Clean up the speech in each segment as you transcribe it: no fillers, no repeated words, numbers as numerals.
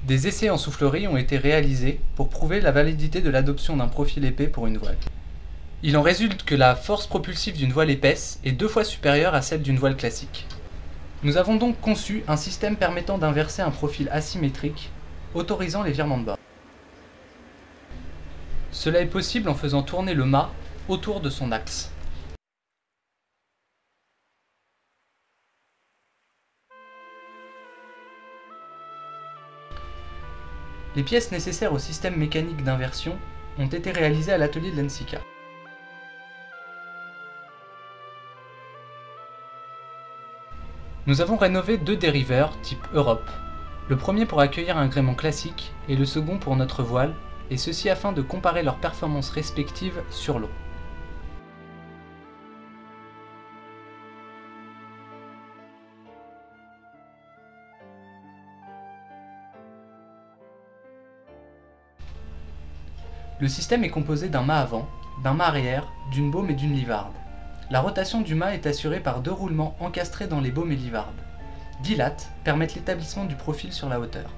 Des essais en soufflerie ont été réalisés pour prouver la validité de l'adoption d'un profil épais pour une voile. Il en résulte que la force propulsive d'une voile épaisse est 2 fois supérieure à celle d'une voile classique. Nous avons donc conçu un système permettant d'inverser un profil asymétrique, autorisant les virements de bord. Cela est possible en faisant tourner le mât autour de son axe. Les pièces nécessaires au système mécanique d'inversion ont été réalisées à l'atelier de l'ENSICA. Nous avons rénové 2 dériveurs type Europe, le premier pour accueillir un gréement classique et le second pour notre voile, et ceci afin de comparer leurs performances respectives sur l'eau. Le système est composé d'un mât avant, d'un mât arrière, d'une baume et d'une livarde. La rotation du mât est assurée par 2 roulements encastrés dans les baumes et livardes. 10 lattes permettent l'établissement du profil sur la hauteur.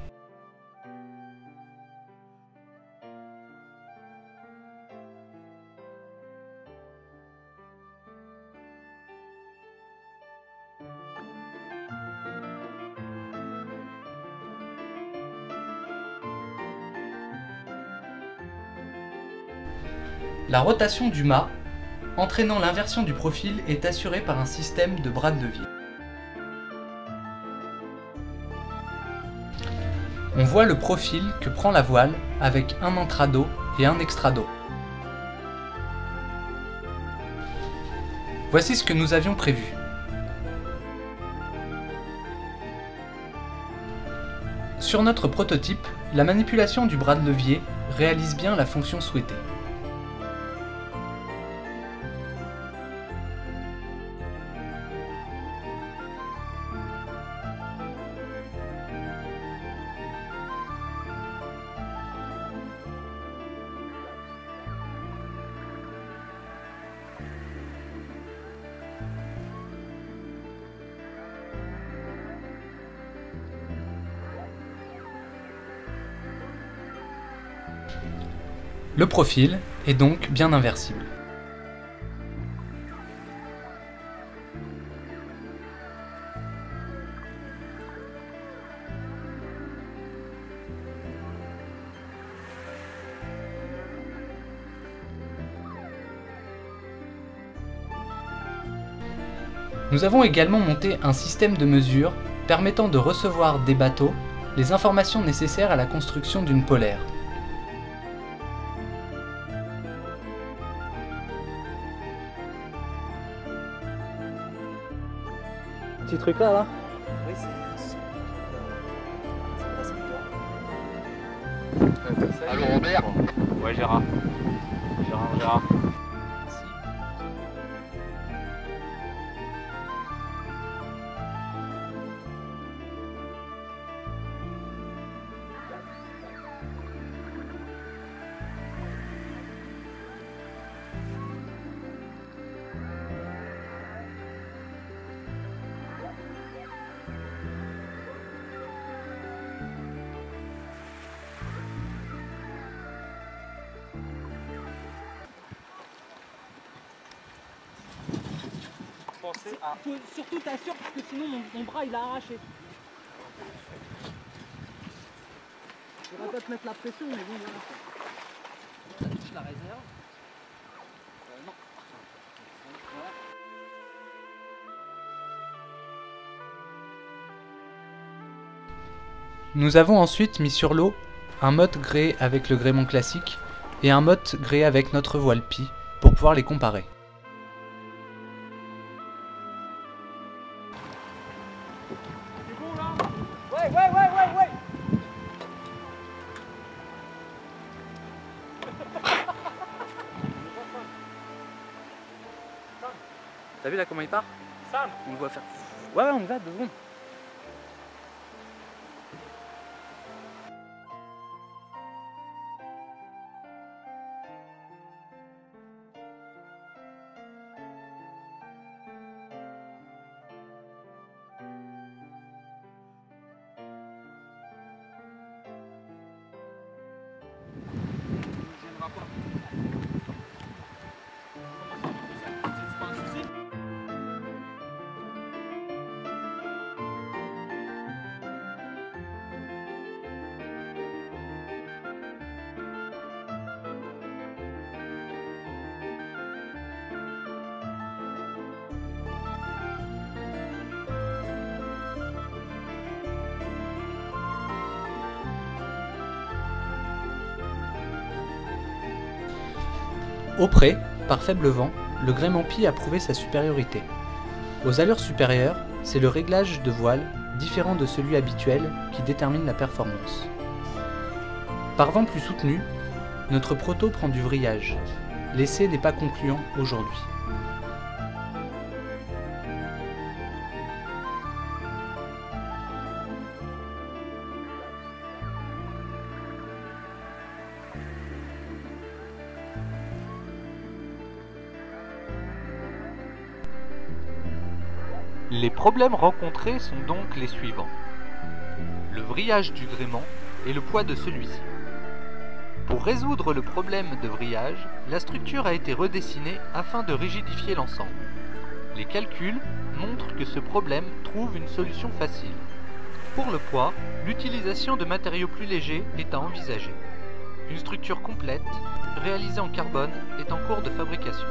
La rotation du mât, entraînant l'inversion du profil, est assurée par un système de bras de levier. On voit le profil que prend la voile avec un intrado et un extrado. Voici ce que nous avions prévu. Sur notre prototype, la manipulation du bras de levier réalise bien la fonction souhaitée. Le profil est donc bien inversible. Nous avons également monté un système de mesure permettant de recevoir des bateaux les informations nécessaires à la construction d'une polaire. Petit truc là, Oui, c'est Allô Robert? Ouais, Gérard. Gérard. Faut surtout t'assurer parce que sinon mon bras il a arraché. Je vais pas te mettre la pression mais bon voilà. Je la réserve. Non. Voilà. Nous avons ensuite mis sur l'eau un mode gréé avec le gréement classique et un mode gréé avec notre voile Pi pour pouvoir les comparer. C'est bon là? Ouais. T'as vu là comment il part? Sam. On le voit faire. Ouais, on y va, 2 secondes. Au près, par faible vent, le gréement pie a prouvé sa supériorité. Aux allures supérieures, c'est le réglage de voile, différent de celui habituel, qui détermine la performance. Par vent plus soutenu, notre proto prend du vrillage. L'essai n'est pas concluant aujourd'hui. Les problèmes rencontrés sont donc les suivants. Le vrillage du gréement et le poids de celui-ci. Pour résoudre le problème de vrillage, la structure a été redessinée afin de rigidifier l'ensemble. Les calculs montrent que ce problème trouve une solution facile. Pour le poids, l'utilisation de matériaux plus légers est à envisager. Une structure complète, réalisée en carbone, est en cours de fabrication.